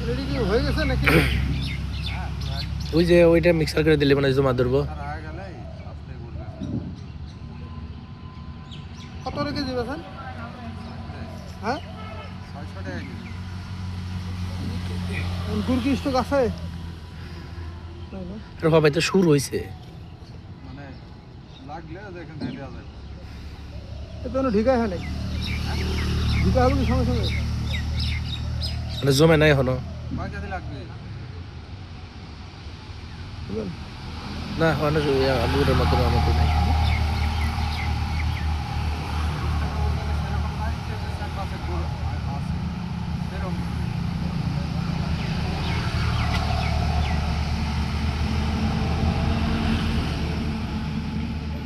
Already কি হয়ে গেছে নাকি? ওই যে ওইটা মিক্সার করে দিলে মানে জমা ধরবো। কত রেখে দিবেন? হ্যাঁ, 600 টাকা গুড় কি স্টক আছে? আরে বাবা এটা শুরু হয়েছে। মানে লাগলে দেখেন দিয়ে দেওয়া যাবে। এটা ঢিকা হয় নাই, ঢিকা হবে কি সঙ্গে সঙ্গে? মানে জমে নাই এখনো কয় কেজি লাগবে? বুঝলেন? না অনেক আলুর মতো আমাকে নাই।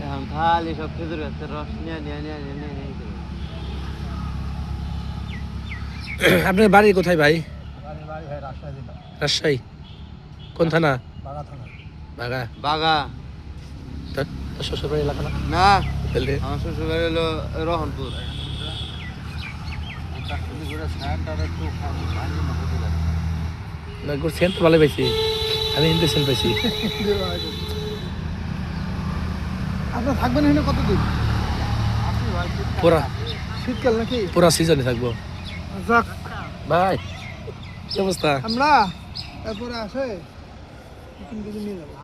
এখন খালি সব খেজুর গাছের রস নিয়ে নিয়ে নিয়ে নিয়ে নিয়ে নিয়ে করে। আপনার বাড়ি কোথায় ভাই? বাড়ি বাড়ি ভাই রাজশাহী জেলা, রাজশাহী কোন থানা? বাগা থানা। বাগা। বাগা তোর শ্বশুর বাড়ি এলাকা না? না, তাহলে আমার শ্বশুর বাড়ি হলো রহনপুর। না গুড় সেন্ট ভালো পাইছি, আমি হিন্দি সেন্ট পাইছি। আপনার থাকবেন এখানে কতদিন? পুরা শীতকাল নাকি? পুরা সিজনে থাকবো। যাক, ভাই কি অবস্থা? আমরা তারপরে আসে কিছু নিয়ে যাবো।